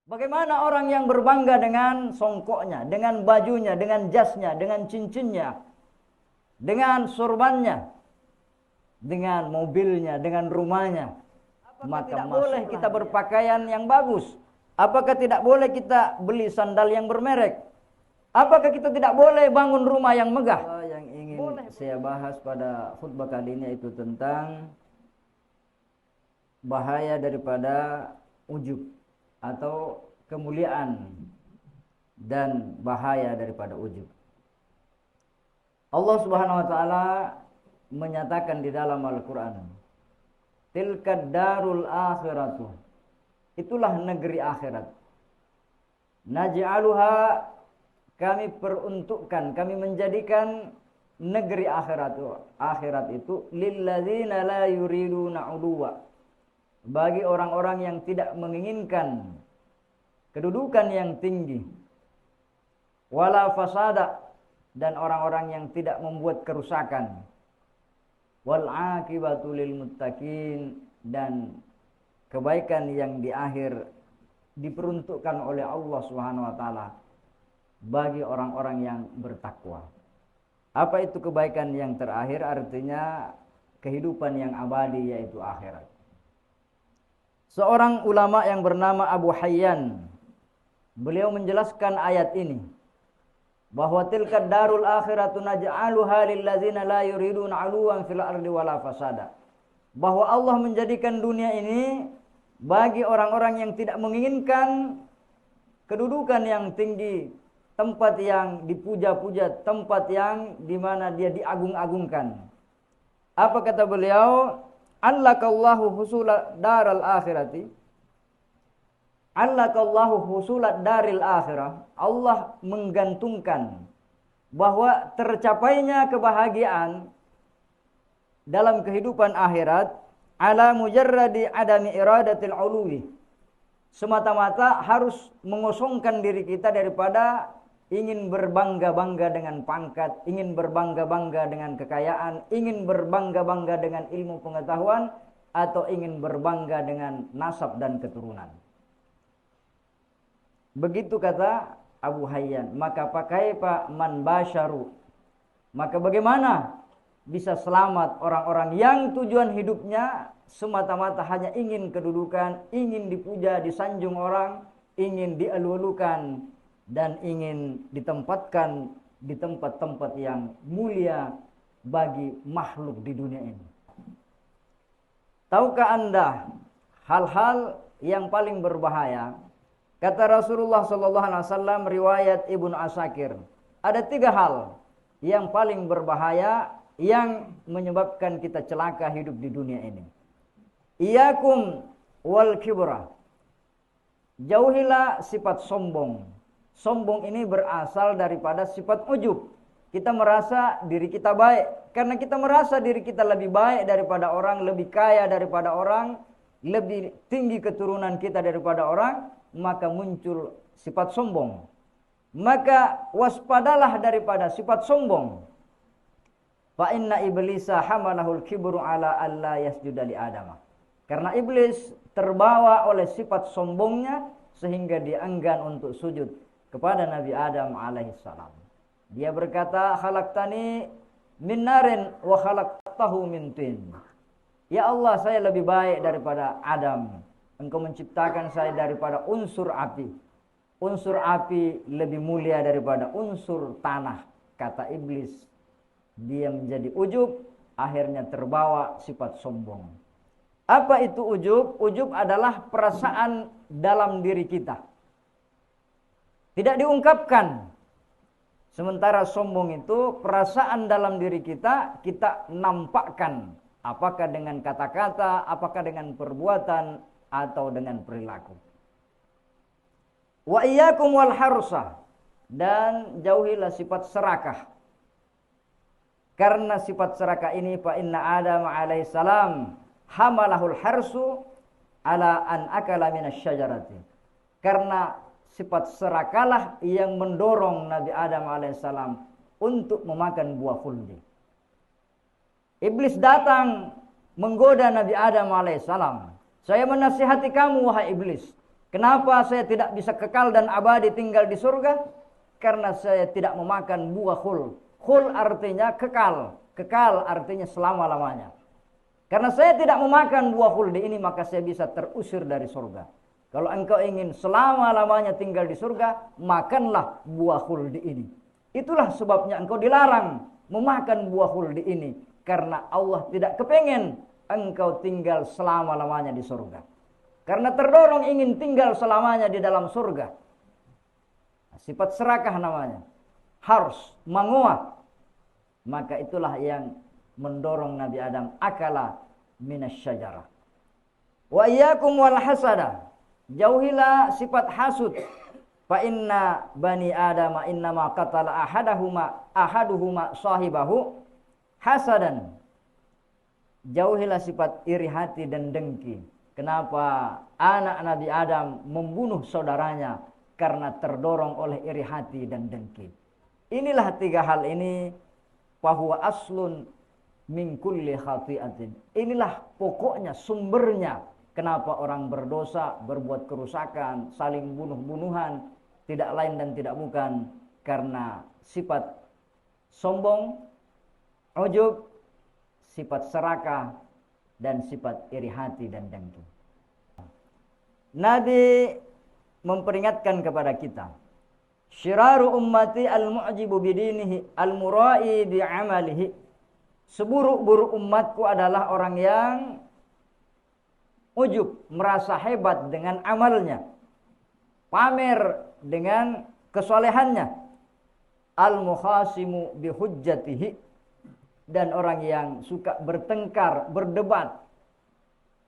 Bagaimana orang yang berbangga dengan songkoknya, dengan bajunya, dengan jasnya, dengan cincinnya, dengan sorbannya, dengan mobilnya, dengan rumahnya. Maka tidak boleh kita berpakaian yang bagus. Apakah tidak boleh kita beli sandal yang bermerek? Apakah kita tidak boleh bangun rumah yang megah? Yang ingin saya bahas pada khutbah kali ini itu tentang bahaya daripada ujub atau kemuliaan dan bahaya daripada ujub. Allah Subhanahu wa taala menyatakan di dalam Al-Qur'an, tilkad darul akhiratu, itulah negeri akhirat. Naj'aluha, kami peruntukkan, kami menjadikan negeri akhirat itu lilladzina la yuriduna 'uluwa, bagi orang-orang yang tidak menginginkan kedudukan yang tinggi, wala fasada, dan orang-orang yang tidak membuat kerusakan, wal aqibatu lil muttaqin, dan kebaikan yang di akhir diperuntukkan oleh Allah Subhanahu wa taala bagi orang-orang yang bertakwa. Apa itu kebaikan yang terakhir? Artinya kehidupan yang abadi, yaitu akhirat. Seorang ulama yang bernama Abu Hayyan, beliau menjelaskan ayat ini bahwa tilkad darul akhiratu naj'aluha lilladzina la yuriduna 'uluwan fil ardi wala fasada, bahwa Allah menjadikan dunia ini bagi orang-orang yang tidak menginginkan kedudukan yang tinggi, tempat yang dipuja-puja, tempat yang dimana dia diagung-agungkan. Apa kata beliau? Allakallahu husula daral akhirati, allakallahu husulat daril akhirah, Allah menggantungkan bahwa tercapainya kebahagiaan dalam kehidupan akhirat ala mujarradi adami iradatil uluwi, semata-mata harus mengosongkan diri kita daripada ingin berbangga-bangga dengan pangkat, ingin berbangga-bangga dengan kekayaan, ingin berbangga-bangga dengan ilmu pengetahuan, atau ingin berbangga dengan nasab dan keturunan. Begitu kata Abu Hayyan. Maka pakai Pak man basyaru, maka bagaimana bisa selamat orang-orang yang tujuan hidupnya semata-mata hanya ingin kedudukan, ingin dipuja, disanjung orang, ingin dielu-elukan, dan ingin ditempatkan di tempat-tempat yang mulia bagi makhluk di dunia ini. Tahukah Anda hal-hal yang paling berbahaya? Kata Rasulullah SAW, riwayat Ibnu Asakir, ada 3 hal yang paling berbahaya yang menyebabkan kita celaka hidup di dunia ini. Iyakum wal kibra, jauhilah sifat sombong. Sombong ini berasal daripada sifat ujub. Kita merasa diri kita baik. Karena kita merasa diri kita lebih baik daripada orang, lebih kaya daripada orang, lebih tinggi keturunan kita daripada orang, maka muncul sifat sombong. Maka waspadalah daripada sifat sombong. Fa inna iblisa hamalahul kibru ala alla yasjuda li Adama. Karena iblis terbawa oleh sifat sombongnya sehingga dia enggan untuk sujud kepada Nabi Adam alaihissalam. Dia berkata, khalaqtani min narin wa khalaqtahu min tin. Ya Allah, saya lebih baik daripada Adam. Engkau menciptakan saya daripada unsur api. Unsur api lebih mulia daripada unsur tanah, kata iblis. Dia menjadi ujub, akhirnya terbawa sifat sombong. Apa itu ujub? Ujub adalah perasaan dalam diri kita, tidak diungkapkan. Sementara sombong itu perasaan dalam diri kita, kita nampakkan. Apakah dengan kata-kata, apakah dengan perbuatan, atau dengan perilaku. Wa iyyakum wal harsa, dan jauhilah sifat serakah. Karena sifat serakah ini, fa inna Adam alaihissalam hamalahul harsu ala an akala minasy syajarati. Karena sifat serakalah yang mendorong Nabi Adam alaihissalam untuk memakan buah khuldi. Iblis datang menggoda Nabi Adam alaihissalam. Saya menasihati kamu, wahai iblis, Kenapa saya tidak bisa kekal dan abadi tinggal di surga? Karena saya tidak memakan buah khul. Khul artinya kekal. Kekal artinya selama-lamanya. Karena saya tidak memakan buah khuldi ini, maka saya bisa terusir dari surga. Kalau engkau ingin selama-lamanya tinggal di surga, makanlah buah khuldi ini. Itulah sebabnya engkau dilarang memakan buah khuldi ini. Karena Allah tidak kepengen engkau tinggal selama-lamanya di surga. Karena terdorong ingin tinggal selamanya di dalam surga. Sifat serakah namanya. Harus menguat. Maka itulah yang mendorong Nabi Adam akala minasyajarah. Wa iyyakum wal hasada. Jauhilah sifat hasud. Fa inna bani Adam innama qatala ahaduhuma sahibahu hasadan. Jauhilah sifat iri hati dan dengki. Kenapa anak Nabi Adam membunuh saudaranya? Karena terdorong oleh iri hati dan dengki. Inilah tiga hal ini fahuwa aslun min kulli khati'atin. Inilah pokoknya, sumbernya kenapa orang berdosa, berbuat kerusakan, saling bunuh-bunuhan, tidak lain dan tidak bukan karena sifat sombong, ujub, sifat serakah, dan sifat iri hati dan dengki. Nabi memperingatkan kepada kita, syiraru ummati al-mu'jibu bidinihi al-mura'i bi'amalihi. Seburuk-buruk umatku adalah orang yang ujub, merasa hebat dengan amalnya, pamer dengan kesolehannya, al-mukhasimu bihujjatihi, dan orang yang suka bertengkar, berdebat.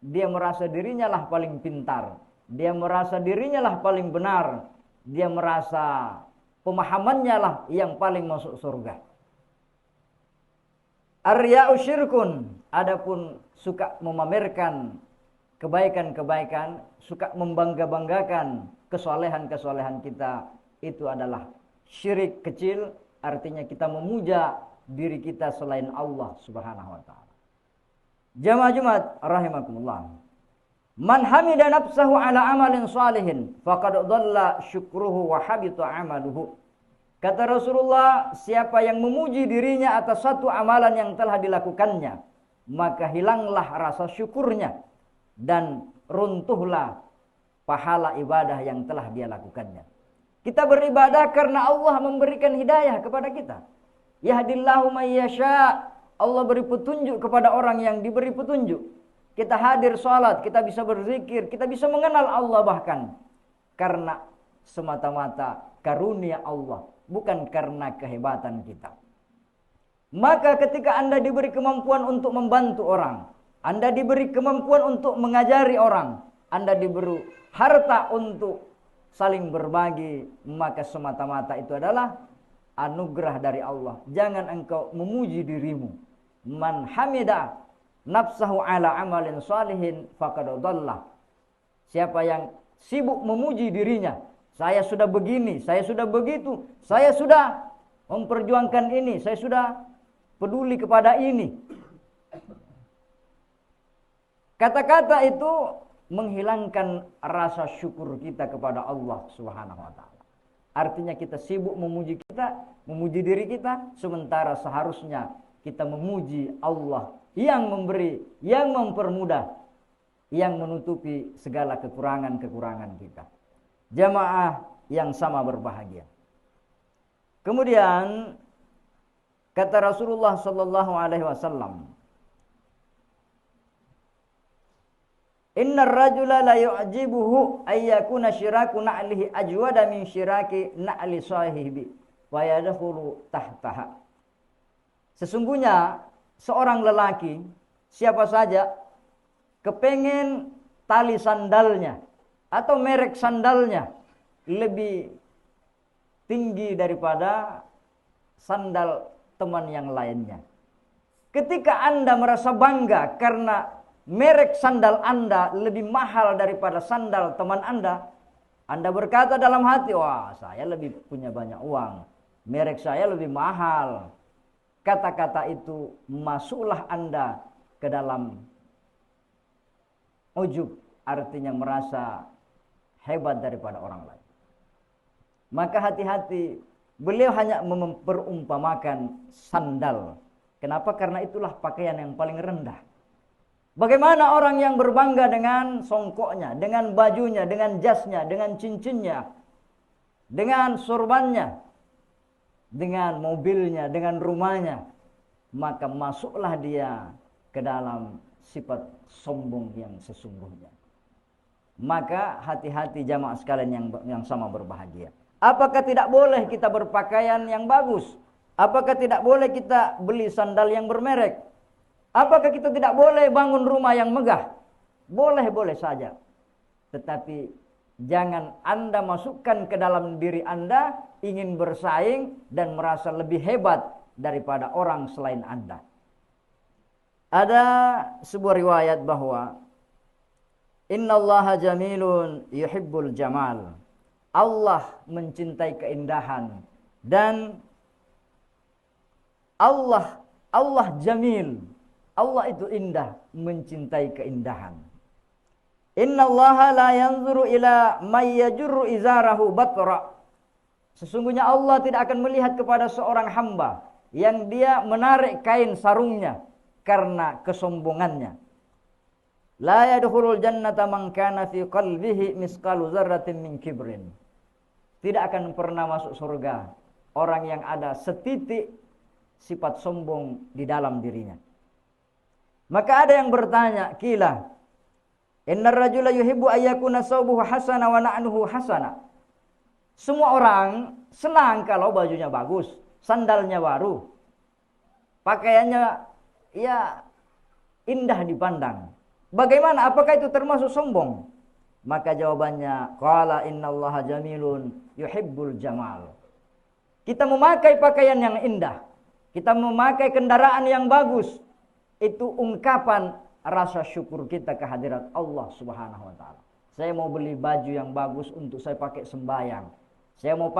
Dia merasa dirinya lah paling pintar, dia merasa dirinya lah paling benar, dia merasa pemahamannya lah yang paling masuk surga. Ar-riya'u syirkun, adapun suka memamerkan kebaikan-kebaikan, suka membangga-banggakan kesolehan-kesolehan kita, itu adalah syirik kecil, artinya kita memuja diri kita selain Allah Subhanahu wa taala. Jamaah Jumat rahimakumullah. Man hamida nafsahu ala amalin salihin faqad dhalla syukruhu wa habita amaluhu. Kata Rasulullah, siapa yang memuji dirinya atas satu amalan yang telah dilakukannya, maka hilanglah rasa syukurnya dan runtuhlah pahala ibadah yang telah dia lakukannya. Kita beribadah karena Allah memberikan hidayah kepada kita. Yahdillahu may yasha. Allah beri petunjuk kepada orang yang diberi petunjuk. Kita hadir salat, kita bisa berzikir, kita bisa mengenal Allah bahkan karena semata-mata karunia Allah, bukan karena kehebatan kita. Maka ketika Anda diberi kemampuan untuk membantu orang, Anda diberi kemampuan untuk mengajari orang, Anda diberi harta untuk saling berbagi, maka semata-mata itu adalah anugerah dari Allah. Jangan engkau memuji dirimu. Man hamida nafsahu ala amalin salihin faqad dhalla. Siapa yang sibuk memuji dirinya, saya sudah begini, saya sudah begitu, saya sudah memperjuangkan ini, saya sudah peduli kepada ini. Kata-kata itu menghilangkan rasa syukur kita kepada Allah Subhanahu wa taala. Artinya kita sibuk memuji diri kita, sementara seharusnya kita memuji Allah yang memberi, yang mempermudah, yang menutupi segala kekurangan-kekurangan kita. Jamaah yang sama berbahagia. Kemudian kata Rasulullah sallallahu alaihi wasallam, innar rajula la yu'jibuhu ayyakuna syiraku na'lihi ajwada min syiraki na'li sahibi wa yadkhulu tahtaha. Sesungguhnya seorang lelaki siapa saja kepengen tali sandalnya atau merek sandalnya lebih tinggi daripada sandal teman yang lainnya. Ketika Anda merasa bangga karena merek sandal Anda lebih mahal daripada sandal teman Anda berkata dalam hati, wah saya lebih punya banyak uang, merek saya lebih mahal. Kata-kata itu masuklah Anda ke dalam ujub, artinya merasa hebat daripada orang lain. Maka hati-hati, beliau hanya memperumpamakan sandal. Kenapa? Karena itulah pakaian yang paling rendah. Bagaimana orang yang berbangga dengan songkoknya, dengan bajunya, dengan jasnya, dengan cincinnya, dengan sorbannya, dengan mobilnya, dengan rumahnya, maka masuklah dia ke dalam sifat sombong yang sesungguhnya. Maka hati-hati jamaah sekalian yang sama berbahagia. Apakah tidak boleh kita berpakaian yang bagus? Apakah tidak boleh kita beli sandal yang bermerek? Apakah kita tidak boleh bangun rumah yang megah? Boleh-boleh saja. Tetapi jangan Anda masukkan ke dalam diri Anda ingin bersaing dan merasa lebih hebat daripada orang selain Anda. Ada sebuah riwayat bahwa innallaha jamilun yuhibbul jamal. Allah mencintai keindahan dan Allah jamil. Allah itu indah, mencintai keindahan. Innallaha la yanzuru ila may yajurru izarahu batra. Sesungguhnya Allah tidak akan melihat kepada seorang hamba yang dia menarik kain sarungnya karena kesombongannya. La yadkhulul jannata man kana fi qalbihi misqalu dzarratin min kibrin. Tidak akan pernah masuk surga orang yang ada setitik sifat sombong di dalam dirinya. Maka ada yang bertanya, kila innar rajula yuhibbu ayyakuna sawbuhu hasana wa na'nuhu hasana. Semua orang senang kalau bajunya bagus, sandalnya baru, pakaiannya ya indah dipandang. Bagaimana? Apakah itu termasuk sombong? Maka jawabannya, qala innallaha jamilun yuhibbul jamal. Kita memakai pakaian yang indah, kita memakai kendaraan yang bagus, itu ungkapan rasa syukur kita kehadirat Allah Subhanahu wa taala. Saya mau beli baju yang bagus untuk saya pakai sembahyang. Saya mau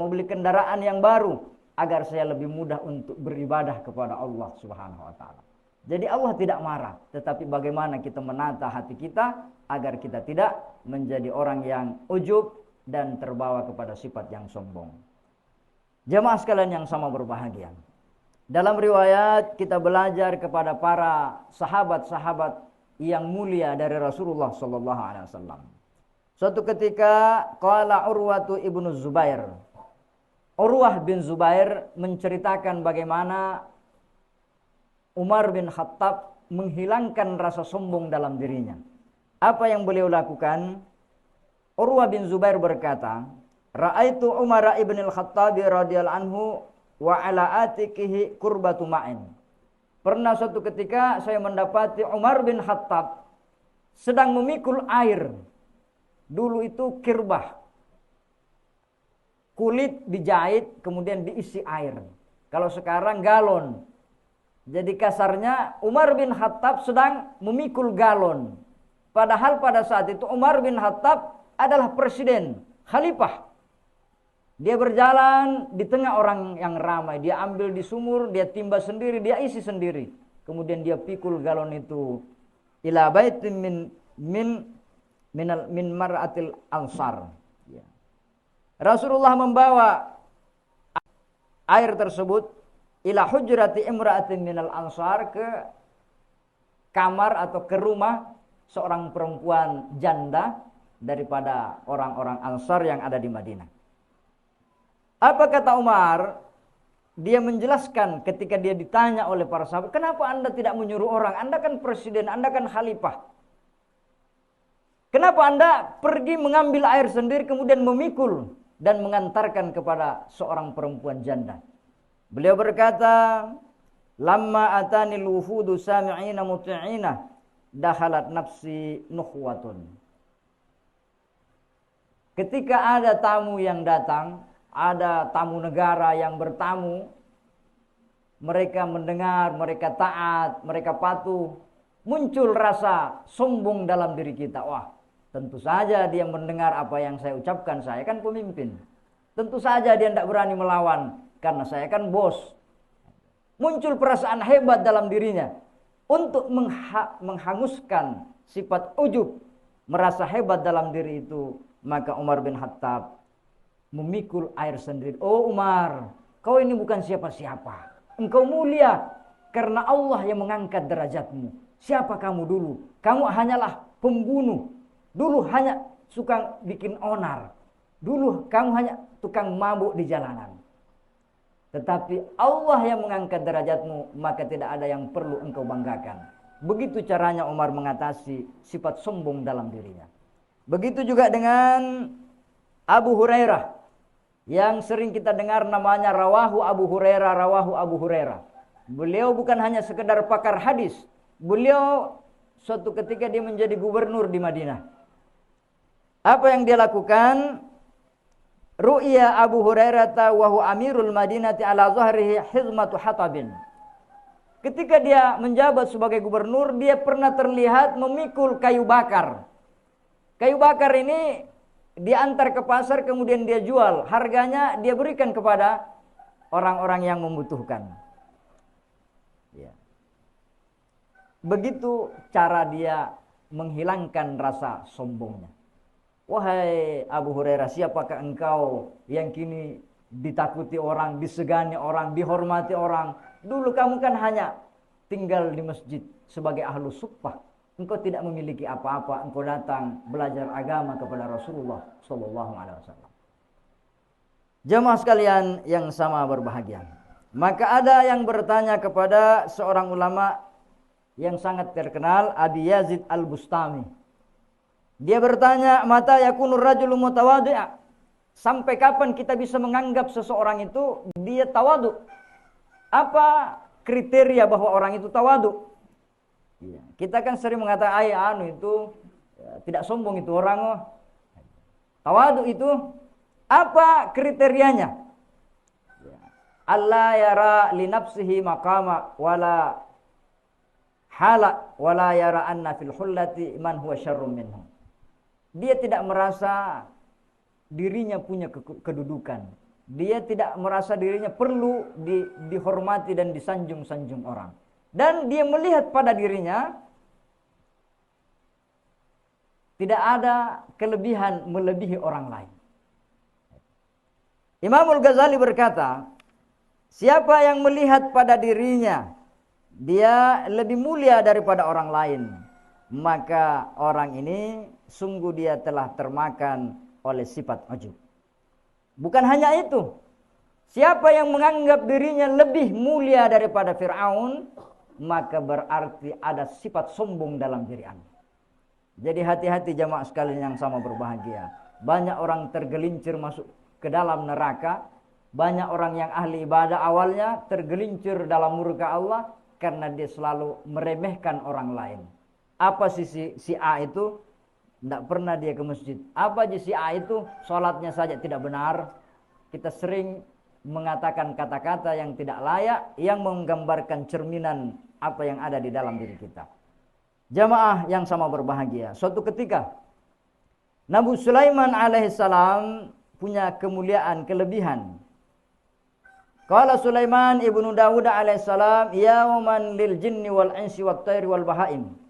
beli kendaraan yang baru agar saya lebih mudah untuk beribadah kepada Allah Subhanahu wa taala. Jadi Allah tidak marah, tetapi bagaimana kita menata hati kita agar kita tidak menjadi orang yang ujub dan terbawa kepada sifat yang sombong. Jamaah sekalian yang sama berbahagia. Dalam riwayat kita belajar kepada para sahabat-sahabat yang mulia dari Rasulullah sallallahu alaihi wasallam. Suatu ketika qala Urwatu ibnu Zubair. Urwah bin Zubair menceritakan bagaimana Umar bin Khattab menghilangkan rasa sombong dalam dirinya. Apa yang beliau lakukan? Urwah bin Zubair berkata, "Ra'aitu Umar ibn al-Khattab radhiyallahu anhu wa ala atikihi kurbatu ma'in." Pernah suatu ketika saya mendapati Umar bin Khattab sedang memikul air. Dulu itu kirbah, kulit dijahit kemudian diisi air. Kalau sekarang galon. Jadi kasarnya Umar bin Khattab sedang memikul galon. Padahal pada saat itu Umar bin Khattab adalah presiden, khalifah. Dia berjalan di tengah orang yang ramai. Dia ambil di sumur, dia timba sendiri, dia isi sendiri. Kemudian dia pikul galon itu ila baitin min mar'atil ansar. Ya. Rasulullah membawa air tersebut ila hujrati imra'atin minal ansar, ke kamar atau ke rumah seorang perempuan janda daripada orang-orang Ansar yang ada di Madinah. Apa kata Umar? Dia menjelaskan ketika dia ditanya oleh para sahabat, "Kenapa Anda tidak menyuruh orang? Anda kan presiden, Anda kan khalifah. Kenapa Anda pergi mengambil air sendiri kemudian memikul dan mengantarkan kepada seorang perempuan janda?" Beliau berkata, "Lamma atanil wufudu sami'ina muti'ina dakhalat nafsi nukhwatun." Ketika ada tamu yang datang, ada tamu negara yang bertamu, mereka mendengar, mereka taat, mereka patuh, muncul rasa sombong dalam diri kita. Wah, tentu saja dia mendengar apa yang saya ucapkan, saya kan pemimpin. Tentu saja dia tidak berani melawan, karena saya kan bos. Muncul perasaan hebat dalam dirinya untuk menghanguskan sifat ujub, merasa hebat dalam diri itu, maka Umar bin Khattab memikul air sendiri. Oh Umar, kau ini bukan siapa-siapa. Engkau mulia karena Allah yang mengangkat derajatmu. Siapa kamu dulu? Kamu hanyalah pembunuh. Dulu hanya suka bikin onar. Dulu kamu hanya tukang mabuk di jalanan. Tetapi Allah yang mengangkat derajatmu, maka tidak ada yang perlu engkau banggakan. Begitu caranya Umar mengatasi sifat sombong dalam dirinya. Begitu juga dengan Abu Hurairah, yang sering kita dengar namanya Rawahu Abu Hurairah, Rawahu Abu Hurairah. Beliau bukan hanya sekedar pakar hadis. Beliau suatu ketika dia menjadi gubernur di Madinah. Apa yang dia lakukan? Ru'ya Abu Hurairah wa huwa amirul Madinati ala zahrihi hizmatu hatabin. Ketika dia menjabat sebagai gubernur, dia pernah terlihat memikul kayu bakar. Kayu bakar ini diantar ke pasar, kemudian dia jual. Harganya dia berikan kepada orang-orang yang membutuhkan. Ya. Begitu cara dia menghilangkan rasa sombongnya. Wahai Abu Hurairah, siapakah engkau yang kini ditakuti orang, disegani orang, dihormati orang? Dulu kamu kan hanya tinggal di masjid sebagai ahlu suffah. Engkau tidak memiliki apa-apa, engkau datang belajar agama kepada Rasulullah sallallahu alaihi wasallam. Jemaah sekalian yang sama berbahagia. Maka ada yang bertanya kepada seorang ulama yang sangat terkenal, Abi Yazid Al-Bustami. Dia bertanya, mata yakunur rajulu mutawadhi'a? Sampai kapan kita bisa menganggap seseorang itu dia tawadu? Apa kriteria bahwa orang itu tawadu? Ya, kita kan sering mengatakan itu tidak sombong itu orang. Tawadu itu apa kriterianya? Ya. Allah yara li nafsihi maqama wala hala wala yara anna fil hullati man huwa syarrum minhu. Dia tidak merasa dirinya punya kedudukan. Dia tidak merasa dirinya perlu dihormati dan disanjung-sanjung orang. Dan dia melihat pada dirinya tidak ada kelebihan melebihi orang lain. Imamul Ghazali berkata, siapa yang melihat pada dirinya dia lebih mulia daripada orang lain, maka orang ini sungguh dia telah termakan oleh sifat ujub. Bukan hanya itu, siapa yang menganggap dirinya lebih mulia daripada Fir'aun, maka berarti ada sifat sombong dalam diri Anda. Jadi hati-hati jamaah sekalian yang sama berbahagia. Banyak orang tergelincir masuk ke dalam neraka. Banyak orang yang ahli ibadah awalnya tergelincir dalam murka Allah karena dia selalu meremehkan orang lain. Apa si A itu? Tidak pernah dia ke masjid. Apa aja si A itu? Sholatnya saja tidak benar. Kita sering mengatakan kata-kata yang tidak layak, yang menggambarkan cerminan apa yang ada di dalam diri kita. Jamaah yang sama berbahagia. Suatu ketika Nabi Sulaiman alaihissalam punya kemuliaan, kelebihan. Qala Sulaiman ibnu Dawud alaihissalam, yauman lil jinni wal insi wat tayri wal bahaim.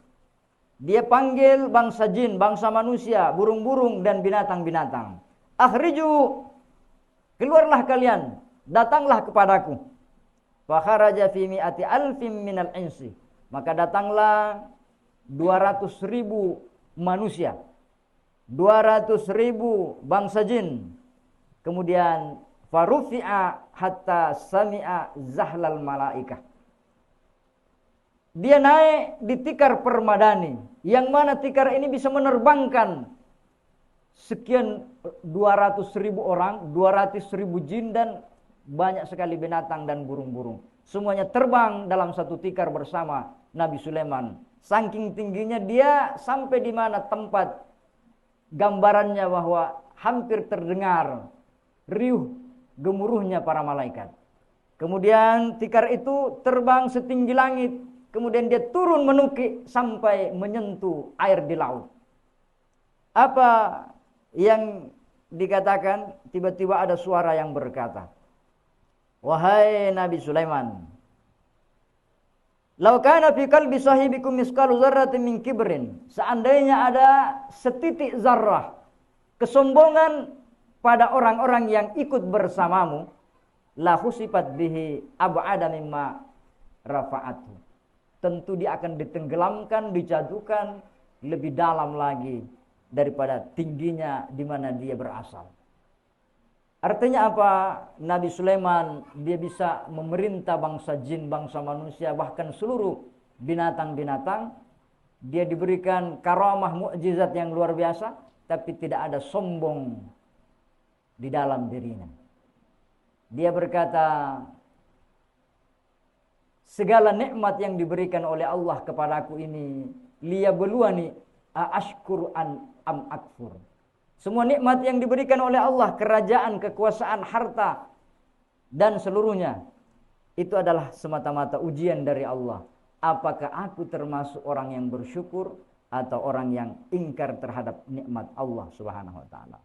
Dia panggil bangsa jin, bangsa manusia, burung-burung dan binatang-binatang. Akhriju, keluarlah kalian, datanglah kepadaku. Fa kharaja fi mi'ati alfin minal insi. Maka datanglah 200.000 manusia, 200.000 bangsa jin. Kemudian farufi'a hatta sami'a zahlal malaikah. Dia naik di tikar permadani, yang mana tikar ini bisa menerbangkan sekian 200.000 orang, 200.000 jin dan banyak sekali binatang dan burung-burung. Semuanya terbang dalam satu tikar bersama Nabi Sulaiman. Saking tingginya dia sampai di mana tempat gambarannya bahwa hampir terdengar riuh gemuruhnya para malaikat. Kemudian tikar itu terbang setinggi langit. Kemudian dia turun menukik sampai menyentuh air di laut. Apa yang dikatakan? Tiba-tiba ada suara yang berkata, wahai Nabi Sulaiman, Lau kana fi qalbi sahibikum misqalu dzarratin min kibrin. Seandainya ada setitik zarrah kesombongan pada orang-orang yang ikut bersamamu, la husifat bihi ab'ada mimma rafa'atu. Tentu dia akan ditenggelamkan, dijatuhkan lebih dalam lagi daripada tingginya di mana dia berasal. Artinya apa? Nabi Sulaiman dia bisa memerintah bangsa jin, bangsa manusia, bahkan seluruh binatang-binatang. Dia diberikan karamah mukjizat yang luar biasa, tapi tidak ada sombong di dalam dirinya. Dia berkata, segala nikmat yang diberikan oleh Allah kepadaku ini, liyabluwani aashkur am akfur. Semua nikmat yang diberikan oleh Allah, kerajaan, kekuasaan, harta, dan seluruhnya, itu adalah semata-mata ujian dari Allah. Apakah aku termasuk orang yang bersyukur atau orang yang ingkar terhadap nikmat Allah Subhanahu wa ta'ala.